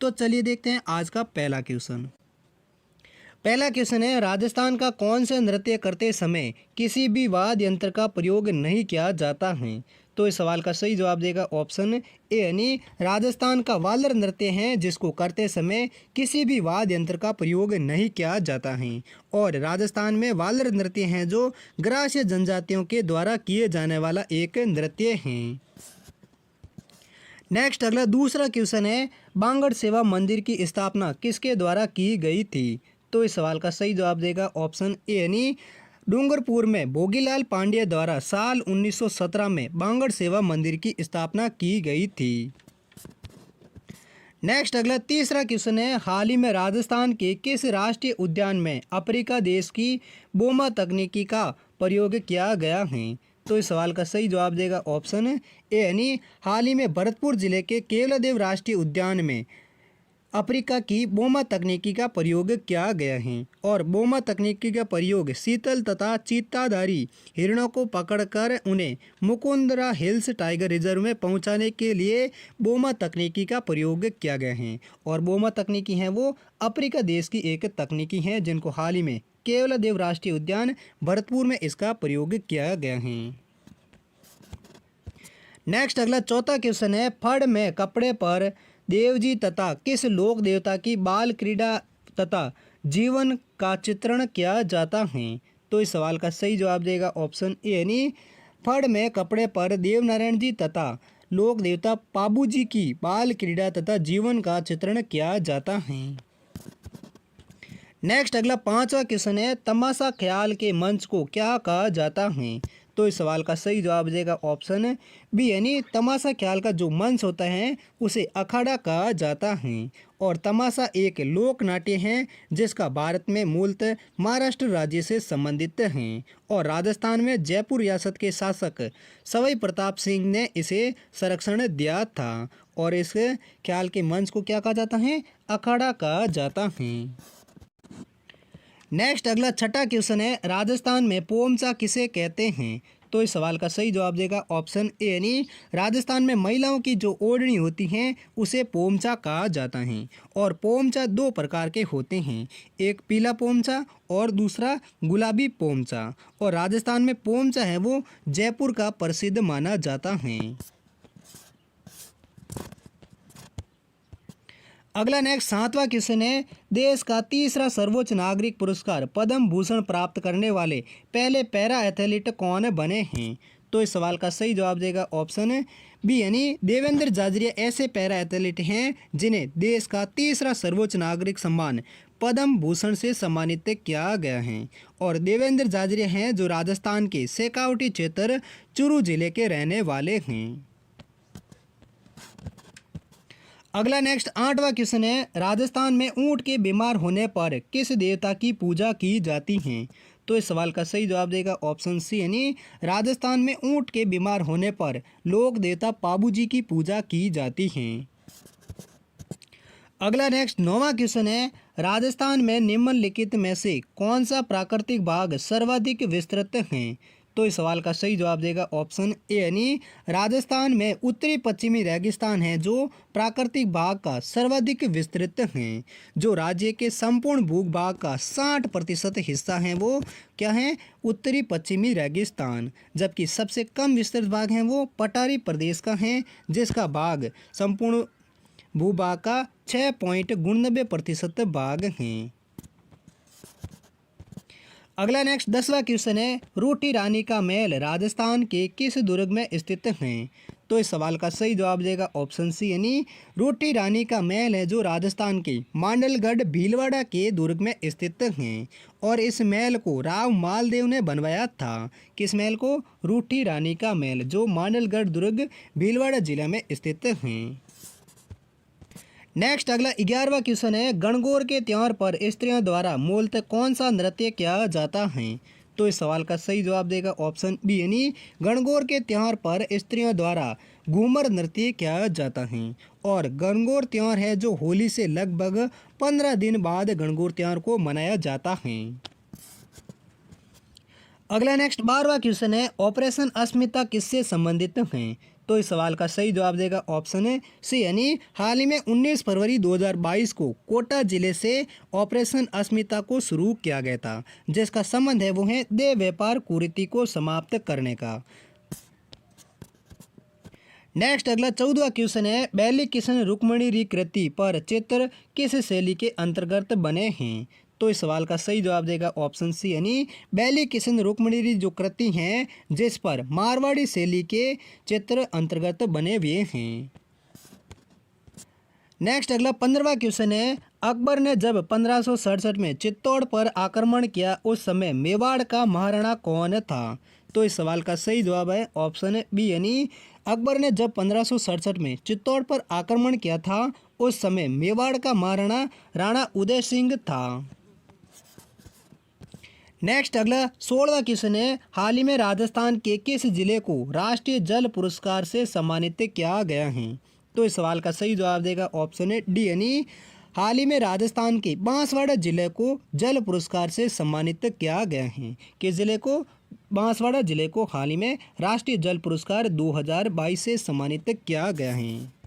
तो चलिए देखते हैं आज का पहला क्वेश्चन। पहला क्वेश्चन है, राजस्थान का कौन सा नृत्य करते समय किसी भी वाद्य यंत्र का प्रयोग नहीं किया जाता है? तो इस सवाल का सही जवाब देगा ऑप्शन ए यानी राजस्थान का वालर नृत्य है जिसको करते समय किसी भी वाद्य यंत्र का प्रयोग नहीं किया जाता है। और राजस्थान में वालर नृत्य हैं जो ग्रासीय जनजातियों के द्वारा किए जाने वाला एक नृत्य है। नेक्स्ट अगला दूसरा क्वेश्चन है, बांगड़ सेवा मंदिर की स्थापना किसके द्वारा की गई थी? तो इस सवाल का सही जवाब देगा ऑप्शन ए यानी डूंगरपुर में भोगीलाल पांड्या द्वारा साल 1917 में बांगड़ सेवा मंदिर की स्थापना की गई थी। नेक्स्ट अगला तीसरा क्वेश्चन है, हाल ही में राजस्थान के किस राष्ट्रीय उद्यान में अफ्रीका देश की बोमा तकनीकी का प्रयोग किया गया है? तो इस सवाल का सही जवाब देगा ऑप्शन ए यानी हाल ही में भरतपुर जिले के केवलादेव राष्ट्रीय उद्यान में अफ्रीका की बोमा तकनीकी का प्रयोग किया गया है। और बोमा तकनीकी का प्रयोग शीतल तथा चीताधारी हिरणों को पकड़कर उन्हें मुकुंदरा हिल्स टाइगर रिजर्व में पहुंचाने के लिए बोमा तकनीकी का प्रयोग किया गया है। और बोमा तकनीकी है वो अफ्रीका देश की एक तकनीकी है जिनको हाल ही में केवलादेव राष्ट्रीय उद्यान भरतपुर में इसका प्रयोग किया गया है। नेक्स्ट अगला चौथा क्वेश्चन है, फड़ में कपड़े पर देवजी तथा किस लोक देवता की बाल क्रीड़ा तथा जीवन का चित्रण किया जाता है? तो इस सवाल का सही जवाब देगा ऑप्शन ए यानी फड़ में कपड़े पर देवनारायण जी तथा लोक देवता पाबू जी की बाल क्रीड़ा तथा जीवन का चित्रण किया जाता है। नेक्स्ट अगला पांचवा क्वेश्चन है, तमाशा ख्याल के मंच को क्या कहा जाता है? तो इस सवाल का सही जवाब देगा ऑप्शन बी यानी तमाशा ख्याल का जो मंच होता है उसे अखाड़ा कहा जाता है। और तमाशा एक लोक नाट्य है जिसका भारत में मूलतः महाराष्ट्र राज्य से संबंधित है। और राजस्थान में जयपुर रियासत के शासक सवाई प्रताप सिंह ने इसे संरक्षण दिया था। और इस ख्याल के मंच को क्या कहा जाता है? अखाड़ा कहा जाता है। नेक्स्ट अगला छठा क्वेश्चन है, राजस्थान में पोमचा किसे कहते हैं? तो इस सवाल का सही जवाब देगा ऑप्शन ए यानी राजस्थान में महिलाओं की जो ओढ़नी होती हैं उसे पोमचा कहा जाता है। और पोमचा दो प्रकार के होते हैं, एक पीला पोमचा और दूसरा गुलाबी पोमचा। और राजस्थान में पोमचा है वो जयपुर का प्रसिद्ध माना जाता है। अगला नेक्स्ट सातवां क्वेश्चन है, देश का तीसरा सर्वोच्च नागरिक पुरस्कार पद्म भूषण प्राप्त करने वाले पहले पैरा एथलीट कौन बने हैं? तो इस सवाल का सही जवाब देगा ऑप्शन बी यानी देवेंद्र झाझरिया ऐसे पैरा एथलीट हैं जिन्हें देश का तीसरा सर्वोच्च नागरिक सम्मान पद्म भूषण से सम्मानित किया गया है। और देवेंद्र झाझरिया हैं जो राजस्थान के शेखावटी क्षेत्र चूरू जिले के रहने वाले हैं। अगला नेक्स्ट आठवां क्वेश्चन है, राजस्थान में ऊंट के बीमार होने पर किस देवता की पूजा की जाती है? तो इस सवाल का सही जवाब देगा ऑप्शन सी यानी राजस्थान में ऊंट के बीमार होने पर लोक देवता पाबू जी की पूजा की जाती है। अगला नेक्स्ट नौवां क्वेश्चन है, राजस्थान में निम्नलिखित में से कौन सा प्राकृतिक भाग सर्वाधिक विस्तृत है? तो इस सवाल का सही जवाब देगा ऑप्शन ए यानी राजस्थान में उत्तरी पश्चिमी रेगिस्तान है जो प्राकृतिक भाग का सर्वाधिक विस्तृत है। जो राज्य के संपूर्ण भूभाग का 60% हिस्सा है वो क्या है? उत्तरी पश्चिमी रेगिस्तान। जबकि सबसे कम विस्तृत भाग है वो पठारी प्रदेश का है जिसका भाग संपूर्ण भूभाग का 6.99% भाग है। अगला नेक्स्ट 10वां क्वेश्चन है, रोटी रानी का महल राजस्थान के किस दुर्ग में स्थित है? तो इस सवाल का सही जवाब देगा ऑप्शन सी यानी रोटी रानी का महल है जो राजस्थान के मांडलगढ़ भीलवाड़ा के दुर्ग में स्थित है। और इस महल को राव मालदेव ने बनवाया था। किस महल को? रोटी रानी का महल जो मांडलगढ़ दुर्ग भीलवाड़ा जिला में स्थित है। नेक्स्ट अगला 11वां क्वेश्चन है, गणगौर के त्योहार पर स्त्रियों द्वारा मूलतः कौन सा नृत्य किया जाता है? तो इस सवाल का सही जवाब देगा ऑप्शन बी यानी गणगौर के त्योहार पर स्त्रियों द्वारा घूमर नृत्य किया जाता है। और गणगौर त्योहार है जो होली से लगभग 15 दिन बाद गणगौर त्योहार को मनाया जाता है। अगला नेक्स्ट 12वां क्वेश्चन है, ऑपरेशन अस्मिता किससे संबंधित है? तो इस सवाल का सही जवाब देगा ऑप्शन है सी यानी हाल ही में 19 फरवरी 2022 को कोटा जिले से ऑपरेशन अस्मिता को शुरू किया गया था, जिसका संबंध है वो है देह व्यापार कुरीति को समाप्त करने का। नेक्स्ट अगला 14वां क्वेश्चन है, बैली किशन रुक्मणी री कृति पर चित्र किस शैली के अंतर्गत बने हैं? तो इस सवाल का सही जवाब देगा ऑप्शन सी यानी बैली किशन रुक्मणी री जो कृति हैं जिस पर मारवाड़ी शैली के चित्र अंतर्गत बने हुए हैं। नेक्स्ट अगला 15वां क्वेश्चन है, अकबर ने जब 1567 में चित्तौड़ पर आक्रमण किया उस समय मेवाड़ का महाराणा कौन था? तो इस सवाल का सही जवाब है ऑप्शन बी यानी अकबर ने जब 1567 में चित्तौड़ पर आक्रमण किया था उस समय मेवाड़ का महाराणा राणा उदय सिंह था। नेक्स्ट अगला 16वां क्वेश्चन है, हाल ही में राजस्थान के किस जिले को राष्ट्रीय जल पुरस्कार से सम्मानित किया गया है? तो इस सवाल का सही जवाब देगा ऑप्शन है डी यानी हाल ही में राजस्थान के बांसवाड़ा जिले को जल पुरस्कार से सम्मानित किया गया है। किस जिले को? बांसवाड़ा जिले को हाल ही में राष्ट्रीय जल पुरस्कार 2022 से सम्मानित किया गया है।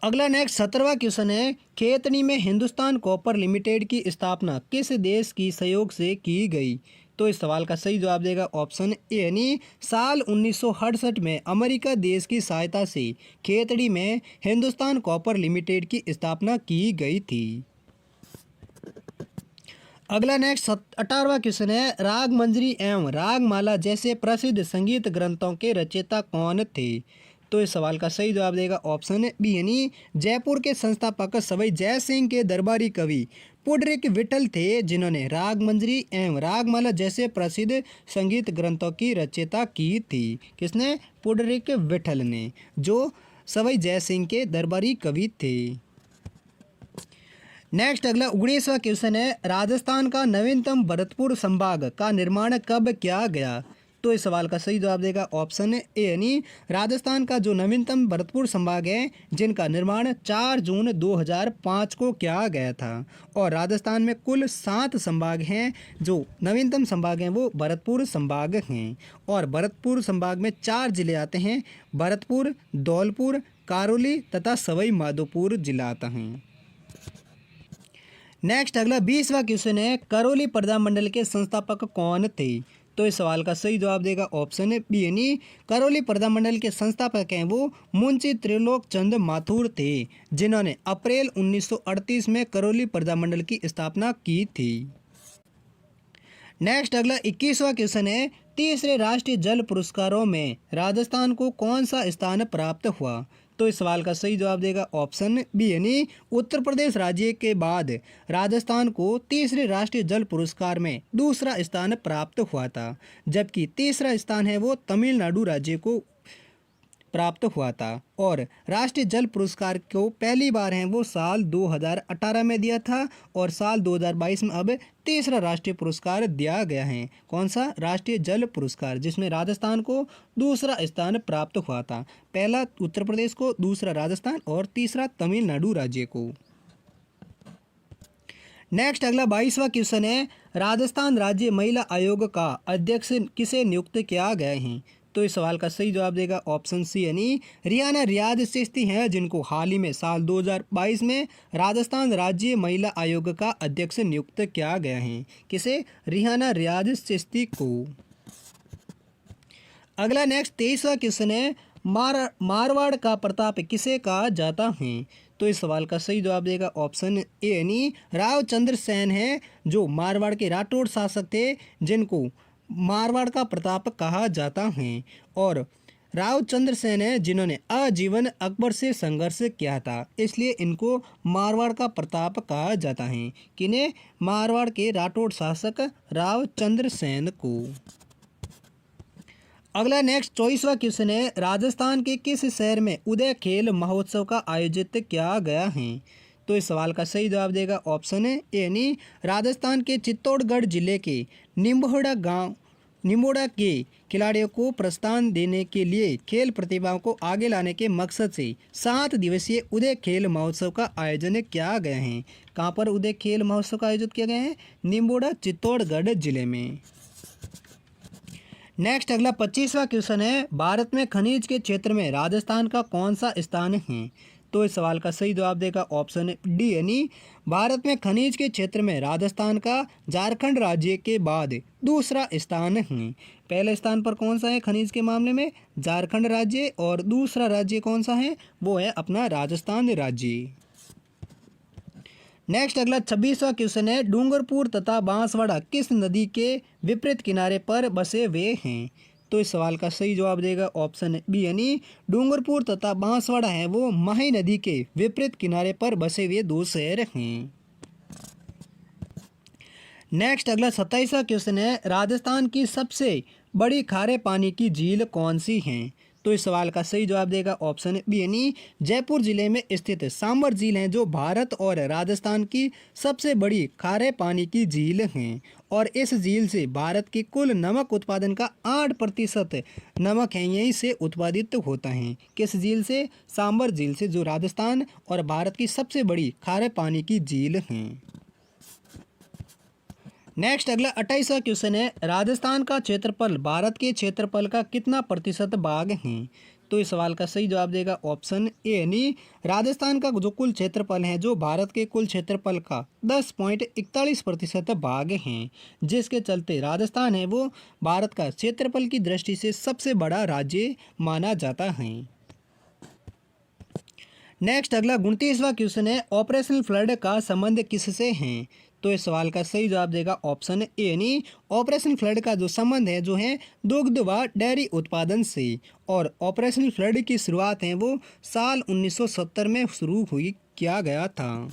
अगला नेक्स्ट 17वां क्वेश्चन है, खेतनी में हिंदुस्तान कॉपर लिमिटेड की स्थापना किस देश की सहयोग से की गई? तो इस सवाल का सही जवाब देगा ऑप्शन ए यानी साल 1968 में अमेरिका देश की सहायता से खेतड़ी में हिंदुस्तान कॉपर लिमिटेड की स्थापना की गई थी। अगला नेक्स्ट 18वां क्वेश्चन है, राग मंजरी एवं रागमाला जैसे प्रसिद्ध संगीत ग्रंथों के रचयिता कौन थे? तो इस सवाल का सही जवाब देगा ऑप्शन बी यानी जयपुर के संस्थापक सवाई जय सिंह के दरबारी कवि पुंडरीक विठल थे, जिन्होंने राग मंजरी एवं रागमाला जैसे प्रसिद्ध संगीत ग्रंथों की रचयिता की थी। किसने? पुंडरीक विठल ने, जो सवाई जय सिंह के दरबारी कवि थे। नेक्स्ट अगला 19वां क्वेश्चन है, राजस्थान का नवीनतम भरतपुर संभाग का निर्माण कब किया गया? तो इस सवाल का सही जवाब देगा ऑप्शन ए यानी राजस्थान का जो नवीनतम भरतपुर संभाग है जिनका निर्माण 4 जून 2005 को किया गया था। और राजस्थान में कुल 7 संभाग हैं, जो नवीनतम संभाग हैं वो भरतपुर संभाग हैं। और भरतपुर संभाग में 4 जिले आते हैं, भरतपुर, धौलपुर, करौली तथा सवाई माधोपुर जिला आता है। नेक्स्ट अगला 20वां क्वेश्चन है, करौली प्रधानमंडल के संस्थापक कौन थे? तो इस सवाल का सही जवाब देगा ऑप्शन है बी यानी करौली प्रधानमंडल के संस्थापक हैं वो मुंशी त्रिलोक चंद माथुर थे, जिन्होंने अप्रैल 1938 में करौली प्रधानमंडल की स्थापना की थी। नेक्स्ट अगला 21वां क्वेश्चन है, तीसरे राष्ट्रीय जल पुरस्कारों में राजस्थान को कौन सा स्थान प्राप्त हुआ? तो इस सवाल का सही जवाब देगा ऑप्शन बी यानी उत्तर प्रदेश राज्य के बाद राजस्थान को तीसरे राष्ट्रीय जल पुरस्कार में दूसरा स्थान प्राप्त हुआ था, जबकि तीसरा स्थान है वो तमिलनाडु राज्य को प्राप्त हुआ था। और राष्ट्रीय जल पुरस्कार को पहली बार है वो साल 2018 में दिया था और साल 2022 में अब तीसरा राष्ट्रीय पुरस्कार दिया गया है। कौन सा? राष्ट्रीय जल पुरस्कार, जिसमें राजस्थान को दूसरा स्थान प्राप्त हुआ था। पहला उत्तर प्रदेश को, दूसरा राजस्थान और तीसरा तमिलनाडु राज्य को। नेक्स्ट अगला 22वां क्वेश्चन है, राजस्थान राज्य महिला आयोग का अध्यक्ष किसे नियुक्त किया गया है? तो इस सवाल का सही जवाब देगा ऑप्शन सी यानी रियाना रियाज चिश्ती हैं, जिनको हाल ही में साल 2022 में राजस्थान राज्य महिला आयोग का अध्यक्ष नियुक्त किया गया है। किसे? रियाना रियाज चिश्ती को। अगला नेक्स्ट 23वां क्वेश्चन है, मारवाड़ का प्रताप किसे कहा जाता है? तो इस सवाल का सही जवाब देगा ऑप्शन ए यानी रावचंद्र सेन है, जो मारवाड़ के राठौड़ शासक थे, जिनको मारवाड़ का प्रताप कहा जाता है। और रावचंद्र सेन है जिन्होंने आजीवन अकबर से संघर्ष किया था, इसलिए इनको मारवाड़ का प्रताप कहा जाता है। किन्हें? मारवाड़ के राठौड़ शासक रावचंद्र सेन को। अगला नेक्स्ट 24वां क्वेश्चन है, राजस्थान के किस शहर में उदय खेल महोत्सव का आयोजित किया गया है? तो इस सवाल का सही जवाब देगा ऑप्शन है यानी राजस्थान के चित्तौड़गढ़ जिले के निम्बोड़ा के खिलाड़ियों को प्रोत्साहन देने के लिए खेल प्रतिभाओं को आगे लाने के मकसद से 7 दिवसीय उदय खेल महोत्सव का आयोजन किया गया है। कहाँ पर उदय खेल महोत्सव का आयोजित किया गया है? निम्बोड़ा चित्तौड़गढ़ जिले में। नेक्स्ट अगला 25वां क्वेश्चन है, भारत में खनिज के क्षेत्र में राजस्थान का कौन सा स्थान है? तो इस सवाल का सही जवाब देगा ऑप्शन डी यानी भारत में खनिज के क्षेत्र में राजस्थान का झारखंड राज्य के बाद दूसरा स्थान है। पहले स्थान पर कौन सा है खनिज के मामले में? झारखंड राज्य, और दूसरा राज्य कौन सा है? वो है अपना राजस्थान राज्य। नेक्स्ट अगला 26वां क्वेश्चन है, डूंगरपुर तथा बांसवाड़ा किस नदी के विपरीत किनारे पर बसे हुए हैं? तो इस सवाल का सही जवाब देगा ऑप्शन बी यानी डूंगरपुर तथा बांसवाड़ा है वो माही नदी के विपरीत किनारे पर बसे हुए दो शहर हैं। नेक्स्ट अगला 27वां क्वेश्चन है, राजस्थान की सबसे बड़ी खारे पानी की झील कौन सी है? तो इस सवाल का सही जवाब देगा ऑप्शन बी यानी जयपुर जिले में स्थित सांबर झील है जो भारत और राजस्थान की सबसे बड़ी खारे पानी की झील है, और इस झील से भारत के कुल नमक उत्पादन का 8% नमक है यहीं से उत्पादित होता है। किस झील से? सांबर झील से, जो राजस्थान और भारत की सबसे बड़ी खारे पानी की झील है। नेक्स्ट अगला 28वां क्वेश्चन है, राजस्थान का क्षेत्रफल भारत के क्षेत्रफल का कितना प्रतिशत भाग है? तो इस सवाल का सही जवाब देगा ऑप्शन ए यानी राजस्थान का जो कुल क्षेत्रफल है जो भारत के कुल क्षेत्रफल का 10.41% भाग है, जिसके चलते राजस्थान है वो भारत का क्षेत्रफल की दृष्टि से सबसे बड़ा राज्य माना जाता है। नेक्स्ट अगला 29वां क्वेश्चन है, ऑपरेशन फ्लड का संबंध किससे है? तो इस सवाल का सही जवाब देगा ऑप्शन ए यानी ऑपरेशन फ्लड का जो संबंध है जो है दुग्ध व डेयरी उत्पादन से, और ऑपरेशन फ्लड की शुरुआत है वो साल 1970 में शुरू किया गया था।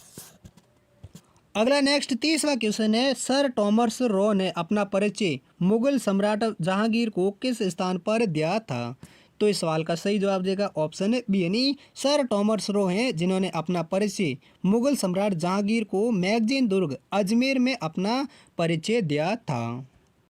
अगला नेक्स्ट 30वां क्वेश्चन है, सर थॉमस रो ने अपना परिचय मुगल सम्राट जहांगीर को किस स्थान पर दिया था? तो इस सवाल का सही जवाब देगा ऑप्शन बी यानी सर थॉमस रो हैं जिन्होंने अपना परिचय मुगल सम्राट जहांगीर को मैगजीन दुर्ग अजमेर में अपना परिचय दिया था।